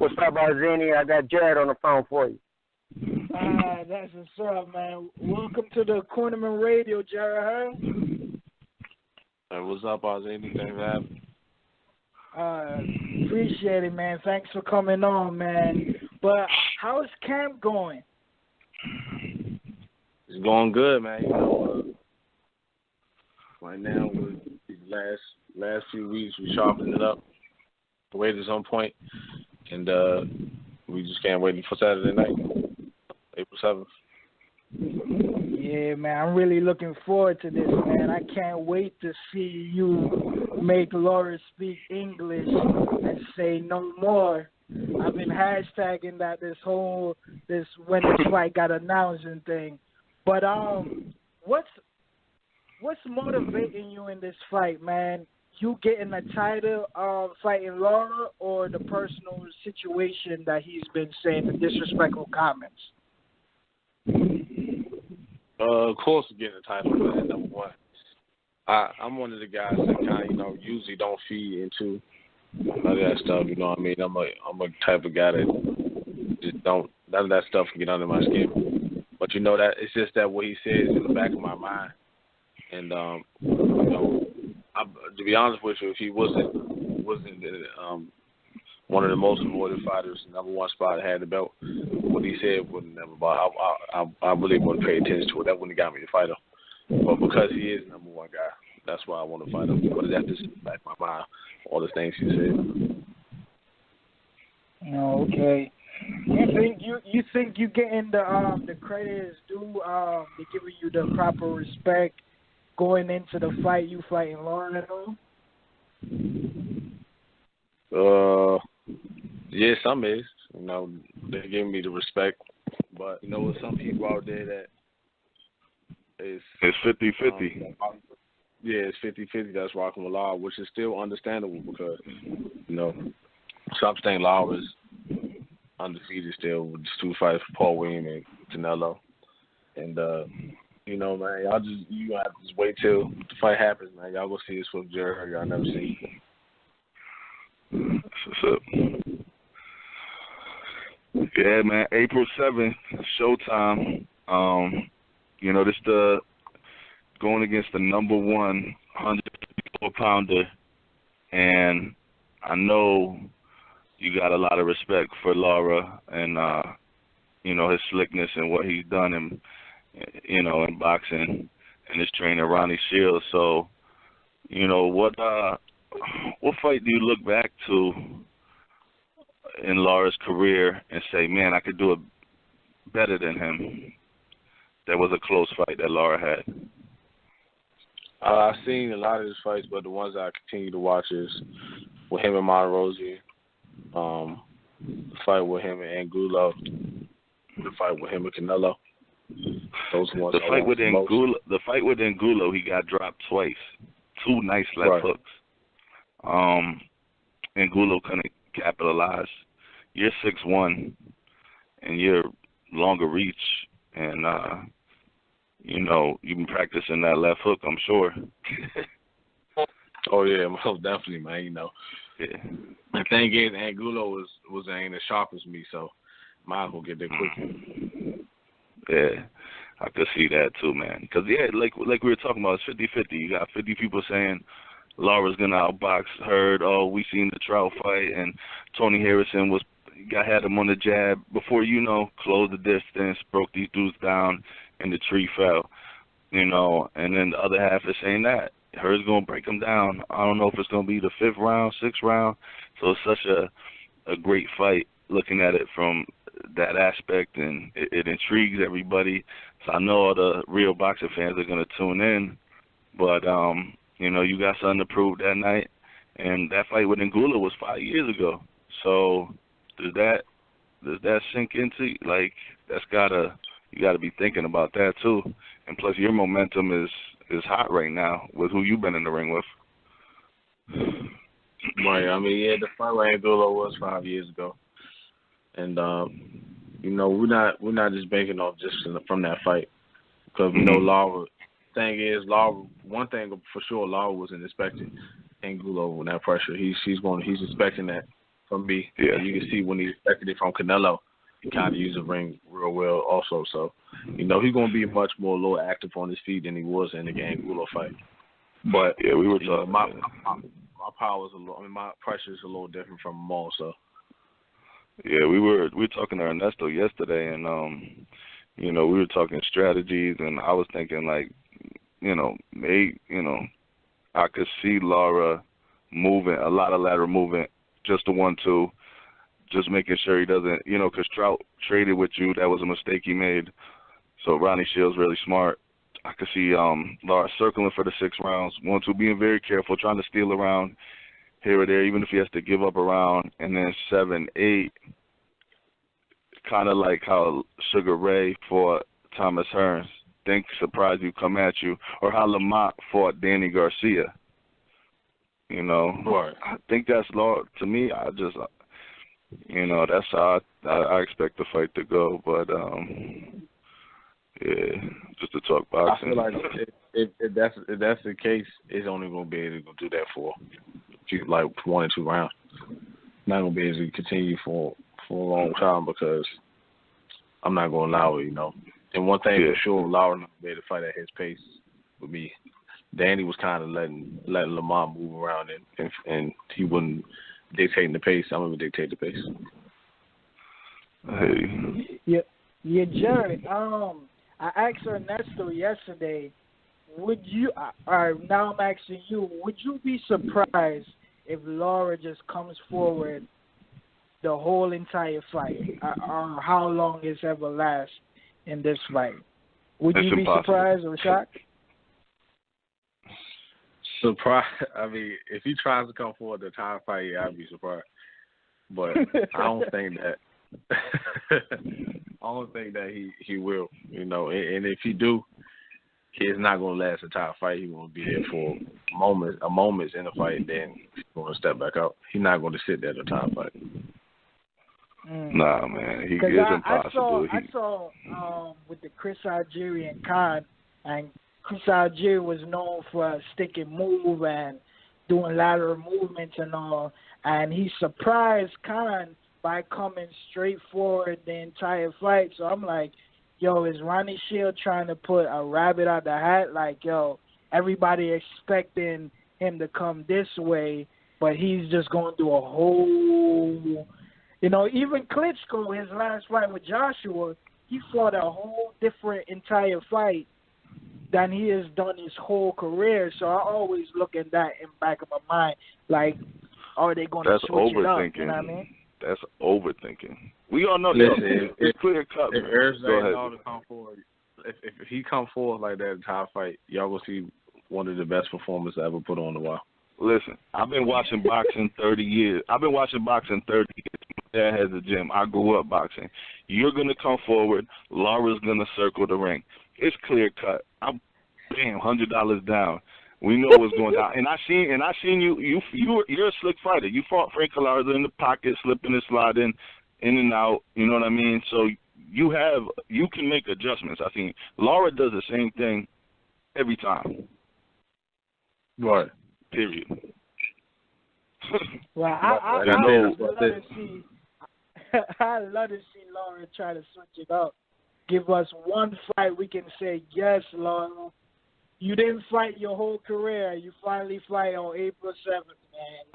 What's up, Barzini? I got Jarrett on the phone for you. That's what's up, man. Welcome to the Cornermen Radio, Jarrett Hurd. Hey, what's up, Barzini? Thanks for having me. Appreciate it, man. Thanks for coming on, man. But how's camp going? It's going good, man. You know, right now, with these last few weeks, we sharpened it up. The weight is on point, and we just can't wait for Saturday night, April 7th. Yeah, man, I'm really looking forward to this, man. I can't wait to see you make Lara speak English and say no more. I've been hashtagging that this when this fight got announced and thing. But what's motivating you in this fight, man? You getting a title fighting Lara, or the personal situation that he's been saying, the disrespectful comments? Of course, getting a title, man. Number one, I'm one of the guys that kind of, usually don't feed into none of that stuff. You know what I mean? I'm a type of guy that just don't, none of that stuff can get under my skin. But that it's just that what he says in the back of my mind. And to be honest with you, if he wasn't one of the most avoided fighters, number one spot, had the belt, what he said wouldn't never bother. I really wouldn't pay attention to it. That wouldn't have got me to fight him. But because he is number one guy, that's why I want to fight him. But that's just in the back of my mind, all the things he said. Okay. You think you getting the credit is due? They giving you the proper respect going into the fight? You fighting Lara at all? Yeah, some is. They're giving me the respect. But, with some people out there that it's 50-50. Yeah, it's 50-50 that's rocking with Lara, which is still understandable because, some think Lara is undefeated still with just 2 fights for Paul William and Canelo. And, man, you gonna have to just wait till the fight happens, man. Y'all go see this with Jarrett. Y'all never seen. What's up? Yeah, man. April 7th, Showtime. This the going against the number 154-pounder, and I know you got a lot of respect for Lara and his slickness and what he's done in boxing and his trainer Ronnie Shields. So, what fight do you look back to in Lara's career and say, man, I could do it better than him? That was a close fight that Lara had. I've seen a lot of his fights, but the ones I continue to watch is with him and Martirosyan, the fight with him and Angulo, the fight with him and Canelo. Those ones. The fight with Angulo, he got dropped twice. 2 nice left hooks. Angulo couldn't capitalize. You're 6'1", and you're longer reach, and you've been practicing that left hook, I'm sure. Oh yeah, most definitely, man. Yeah. The thing is, Angulo ain't as sharp as me, so might as well get there quick. Yeah, I could see that too, man. Because, like we were talking about, it's 50-50. You got 50 people saying Lara's going to outbox Hurd. Oh, we seen the Trout fight, and Tony Harrison had him on the jab. Before closed the distance, broke these dudes down, and the tree fell. And then the other half is saying that Hurd's going to break him down. I don't know if it's going to be the 5th round, 6th round. So it's such a great fight looking at it from that aspect, and it intrigues everybody. So I know all the real boxing fans are going to tune in. But, you got something to prove that night. And that fight with Angulo was 5 years ago. So does that sink into, like, you got to be thinking about that too. And plus your momentum is hot right now with who you've been in the ring with. Right. I mean, yeah, the fight with Angulo was 5 years ago. And, we're not just banking off just from that fight. Because we know Lara, one thing for sure, Lara wasn't expecting Angulo with that pressure. He's expecting that from me. Yeah. And you can see when he expected it from Canelo, he kind of used the ring real well also. So, he's going to be much more a little active on his feet than he was in the game Ulo fight. But yeah, we were talking. My power is a little. My pressure is a little different from them all. So. Yeah, we were talking to Ernesto yesterday, and we were talking strategies, and I was thinking like, I could see Lara moving a lot of lateral movement, just the 1-2, just making sure he doesn't, because Trout traded with you, that was a mistake he made. So Ronnie Shields really smart. I could see Lara circling for the 6 rounds, 1-2, being very careful, trying to steal around here or there, even if he has to give up a round, and then 7-8, kind of like how Sugar Ray fought Thomas Hearns, think surprise you, come at you, or how Lamont fought Danny Garcia. Right. I think that's Lara. To me, I just, that's how I expect the fight to go. But yeah, just to talk boxing. I feel like if that's the case, it's only going to be able to do that for like 1 or 2 rounds. Not going to be able to continue for a long time because I'm not going to allow it, And one thing for sure, Lara not be able to fight at his pace with me. Danny was kind of letting Lamont move around and he wasn't dictating the pace. I'm going to dictate the pace. Hey. Yeah, Jared. I asked Ernesto yesterday, would you, now I'm asking you, would you be surprised if Lara just comes forward the whole entire fight, or how long it's ever last in this fight? Would you be surprised or shocked? Surprised? I mean, if he tries to come forward the entire fight, yeah, I'd be surprised. But I don't think that. I don't think that he will, And if he do, he's not going to last the entire fight. He's going to be there for a moment in the fight, and then he's going to step back out. He's not going to sit there the entire fight. Nah, man, he is impossible. I saw with the Chris Algierian Khan, and Chris Algier was known for a stick and move and doing lateral movements and all, and he surprised Khan by coming straight forward the entire fight. So I'm like, yo, is Ronnie Shield trying to put a rabbit out the hat? Like, yo, everybody expecting him to come this way, but he's just going through a whole, even Klitschko, his last fight with Joshua, he fought a whole different entire fight than he has done his whole career. So I always look at that in the back of my mind, like, are they going to switch it up? You know what I mean? That's overthinking. We all know it's clear cut. If Erislandy come forward, if he come forward like that entire fight, y'all will see one of the best performances I ever put on in a while. Listen, I've been watching boxing 30 years. My dad has a gym. I grew up boxing. You're gonna come forward. Lara's gonna circle the ring. It's clear cut. I'm $100 down. We know what's going down. And I seen you're a slick fighter. You fought Frank Calarza in the pocket, slipping and sliding in and out. You know what I mean? So you can make adjustments. I think Lara does the same thing every time. Right. Period. Well, I love to see Lara try to switch it up. Give us one fight we can say, yes, Lara, you didn't fight your whole career. You finally fight on April 7th,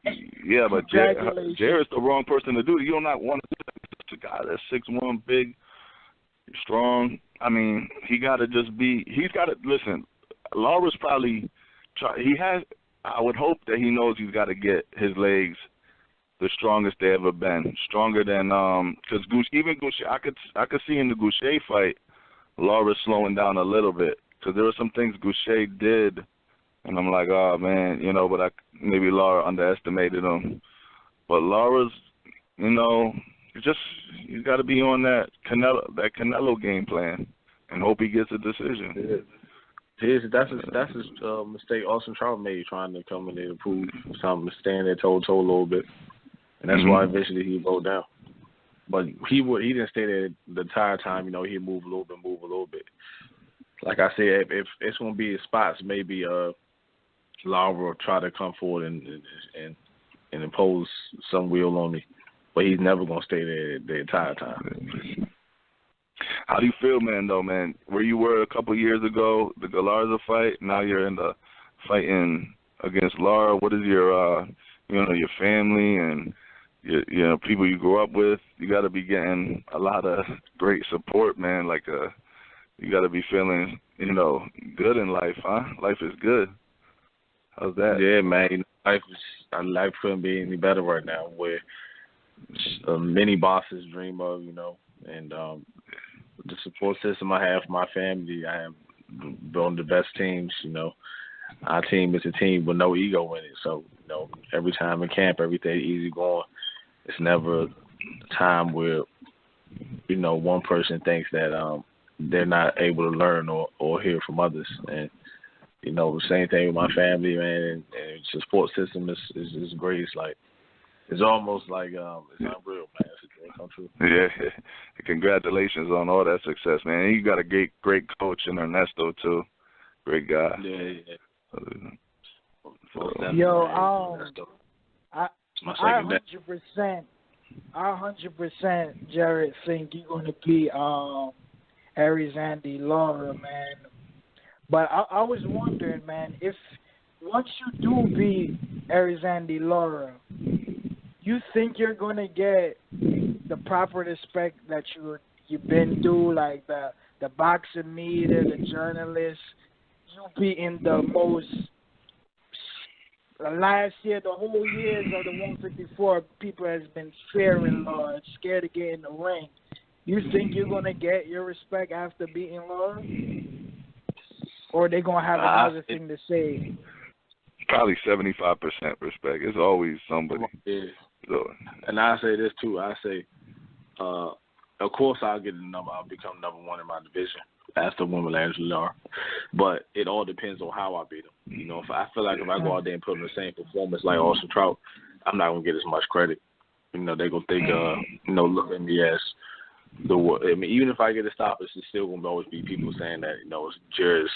man. Yeah, but Jarrett's the wrong person to do it. You do not want to do that. It's a guy that's 6'1", big, strong. I mean, he's got to listen, Lara's probably I would hope that he knows he's got to get his legs the strongest they ever been, stronger than because Goucher, I could see in the Goucher fight, Lara's slowing down a little bit because there were some things Goucher did, and I'm like, oh man, but maybe Lara underestimated him. But Lara's, he's got to be on that Canelo game plan and hope he gets a decision. That's his mistake Austin Charlo made, trying to come in there to prove something, stand there toe-to-toe a little bit. And that's why eventually he broke down. But he didn't stay there the entire time. He'd move a little bit. Like I said, if it's going to be spots, maybe Lara will try to come forward and impose some will on me. but he's never gonna stay there the entire time. How do you feel, man? Though, man, where you were a couple years ago, the Galarza fight. Now you're in the fighting against Lara. What is your, your family and your people you grew up with? You got to be getting a lot of great support, man. Like you got to be feeling, good in life, huh? Life is good. How's that? Yeah, man. Life couldn't be any better right now. Where many bosses dream of, and the support system I have for my family, I have built the best teams. Our team is a team with no ego in it. So, every time in camp, everything easy going. It's never a time where, one person thinks that they're not able to learn or hear from others. And, the same thing with my family, man. And the support system is great. It's almost like it's unreal, man. It's a dream come true. Yeah. Congratulations on all that success, man. And you got a great coach in Ernesto, too. Great guy. Yeah. I 100%, Jarrett, think you're going to be Erislandy Lara, man. But I was wondering, man, if once you do beat Erislandy Lara, you think you're going to get the proper respect that you've been through, like the boxing media, the journalists, you beating the most. Last year, the whole years of the 154, people has been fearing Lara, scared to get in the ring. You think you're going to get your respect after beating Lara? Or are they going to have another thing to say? Probably 75% respect. It's always somebody. Yeah. So. And I say this, too. I say, of course, I'll become number one in my division. That's the one with Erislandy Lara. But it all depends on how I beat him. If I feel like if I go out there and put in the same performance like Austin Trout, I'm not going to get as much credit. They're going to think, look at me as even if I get a stop, it's still going to always be people saying that, it's just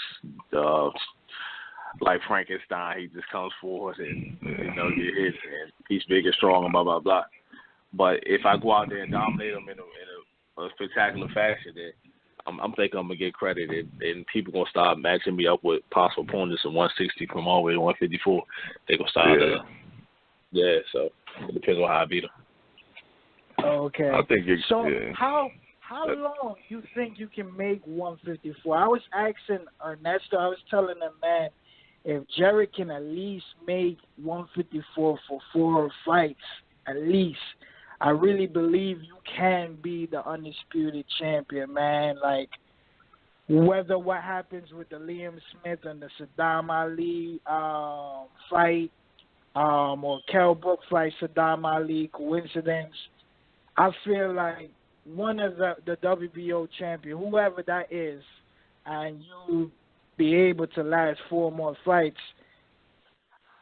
like Frankenstein. He just comes forward and, get hit, and he's big and strong and blah, blah, blah. But if I go out there and dominate him in a spectacular fashion, then I'm thinking I'm going to get credit, and people going to start matching me up with possible opponents in 160 from all the way to 154. They're going to start so it depends on how I beat them. Okay. I think how long you think you can make 154? I was asking Ernesto, I was telling him, man, if Jarrett can at least make 154 for 4 fights, at least, I really believe you can be the undisputed champion, man. Like, whether what happens with the Liam Smith and the Saddam Ali fight, or Kell Brook fight Saddam Ali, coincidence, I feel like one of the WBO champion, whoever that is, and you be able to last 4 more fights,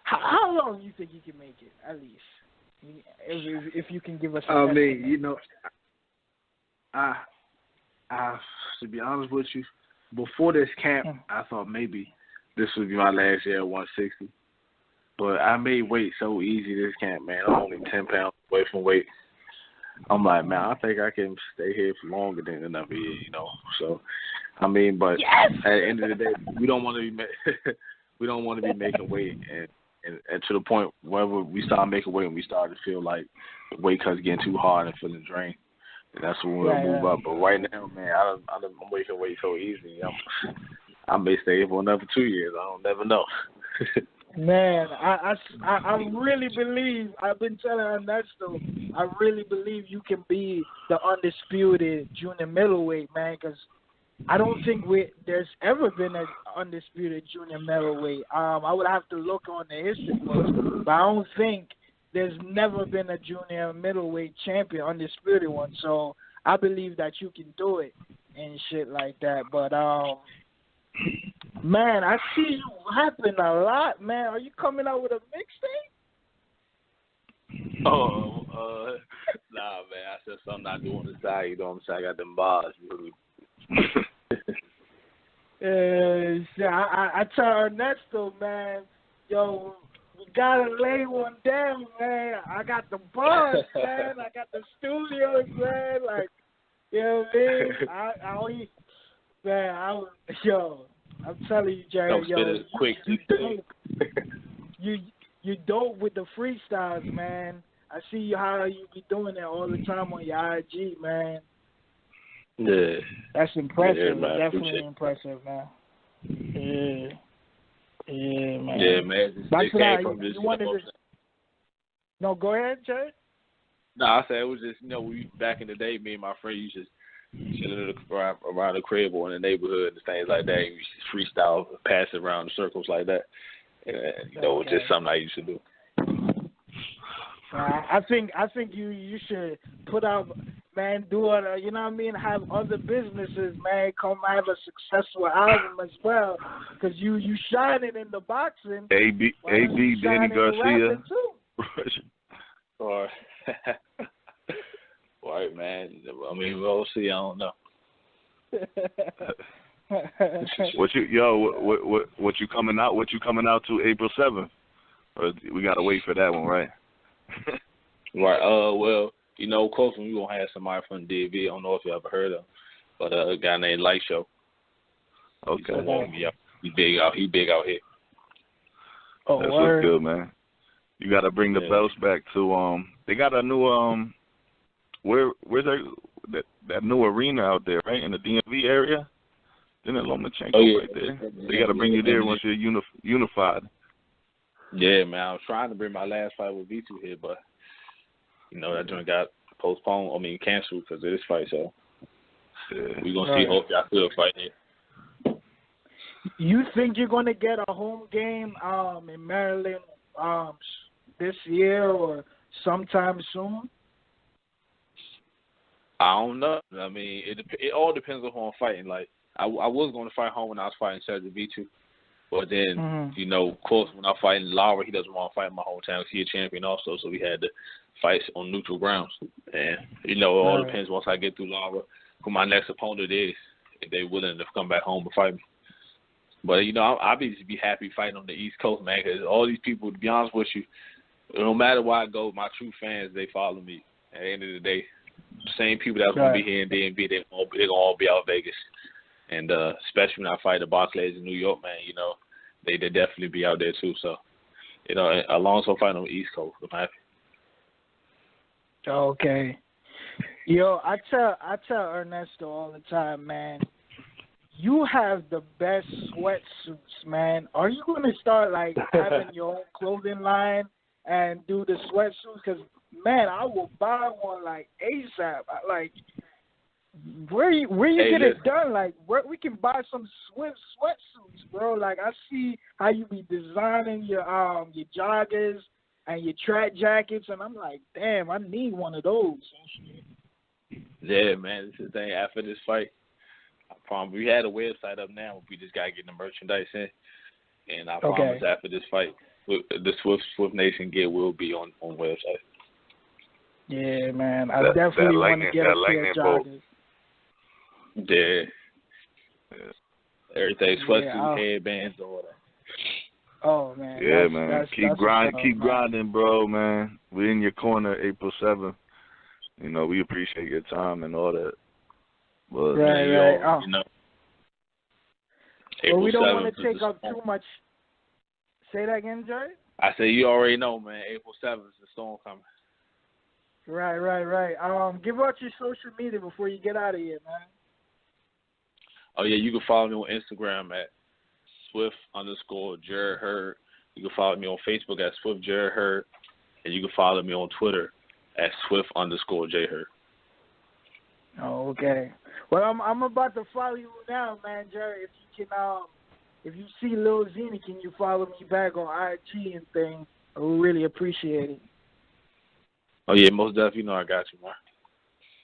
how long do you think you can make it, at least? If you can give us I mean, I to be honest with you, before this camp, I thought maybe this would be my last year at 160. But I made weight so easy this camp, man. I'm only 10 pounds away from weight. I'm like, man, I think I can stay here for longer than another year, So, I mean, but at the end of the day, we don't want to be making weight, and to the point where we start making weight and we start to feel like the weight cut's getting too hard and feeling drained. And that's when we'll move up. But right now, man, I'm making weight so easy. I may stay here for another 2 years. I don't never know. Man, I really believe, I've been telling Ernesto, I really believe you can be the undisputed junior middleweight, man, because I don't think there's ever been an undisputed junior middleweight. I would have to look on the history books, but I don't think there's never been a junior middleweight champion, undisputed one. So I believe that you can do it and shit like that. But man, I see you rapping a lot, man. Are you coming out with a mixtape? Nah, man. I said something I do on the side. You know what I'm saying? I got them bars, really. I tell Ernesto, man, yo, we gotta lay one down, man. I got the bars, man. I got the studios, man. Like, you know what I mean? I'm telling you, Jerry, you dope with the freestyles, man. I see how you be doing that all the time on your IG, man. Yeah. That's impressive. Yeah, man, definitely impressive, man. Yeah. Yeah, man. Yeah, man. No, go ahead, Jay. No, I said it was just, back in the day, me and my friend used to chilling around the crib or in the neighborhood and things like that. We used to freestyle, pass it around in circles like that. And, it was just something I used to do. I think you should put out, man, do it. You know what I mean? Have other businesses, man, come have a successful album as well, because you shining in the boxing. AB, Danny Garcia. Or, right, man. I mean, we'll see. I don't know. What you coming out? What you coming out to April 7th? Or we gotta wait for that one, right? Right. Well, of course, we're gonna have somebody from DV. I don't know if you ever heard of, but a guy named Light Show. Okay. He big out here. Oh, that's word. What's good, man. You gotta bring the belts back to They got a new where's that new arena out there, right, in the DMV area? Then Lomachenko right there. They gotta bring you there once you're unified. Yeah, man. I was trying to bring my last fight with V2 here, but that joint got canceled because of this fight. So we're gonna see. Hope y'all still fight here. You think you're gonna get a home game in Maryland this year or sometime soon? I don't know. I mean, it all depends on who I'm fighting. Like I was going to fight home when I was fighting Cedric V2. But then, of course, when I'm fighting Lara, he doesn't want to fight in my hometown because he's a champion also, so we had to fight on neutral grounds. And, it all depends once I get through Lara who my next opponent is, if they're willing to come back home and fight me. But, I'll be happy fighting on the East Coast, man, because all these people, to be honest with you, no matter where I go, my true fans, they follow me. At the end of the day, the same people that's going to be here in DMV, they're going to all be out in Vegas. And especially when I fight the box ladies in New York, man, they definitely be out there too. So, as long as I'm fighting on the East Coast, I'm happy. Okay. Yo, I tell Ernesto all the time, man, you have the best sweatsuits, man. Are you going to start, having your own clothing line and do the sweatsuits? Because, man, I will buy one, ASAP. Where you get it done? Where we can buy some Swift sweatsuits, bro. I see how you be designing your joggers and your track jackets, and I'm like, damn, I need one of those. Yeah, man, this is the thing. After this fight, I promise we had a website up now. We just gotta get the merchandise in, and I promise after this fight, the Swift Nation gear will be on website. Yeah, man, I definitely want to get a pair of joggers. Yeah. Everything, sweatsuit, headbands, or whatever. Oh, man. Yeah, man. Keep grinding, bro, man. We're in your corner April 7th. We appreciate your time and all that. But, right. April we don't 7th want to take up too much. Say that again, Jerry? I say you already know, man. April 7th is the storm coming. Right. Give out your social media before you get out of here, man. Oh, yeah, you can follow me on Instagram at Swift_Jarrett Hurd. You can follow me on Facebook at Swift Jarrett Hurd. And you can follow me on Twitter at Swift_J Hurd. Oh, okay. Well, I'm about to follow you now, man, Jerry. If you can, if you see Lil Zini, can you follow me back on IG and things? I would really appreciate it. Oh, yeah, most definitely. I got you, man.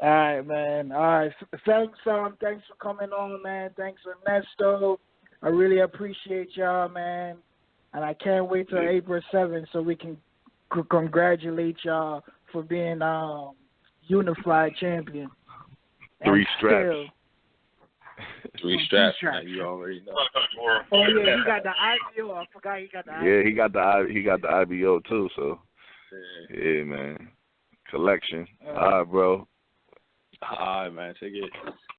All right, man. All right. Thanks for coming on, man. Thanks, Ernesto. I really appreciate y'all, man. And I can't wait till April 7th so we can congratulate y'all for being unified champion. 3 straps. Three straps. You already know. Oh yeah, he got the IBO. I forgot he got the IBO. Yeah, he got the IBO too. So yeah, man, collection. All right, bro. All right, man. Take it.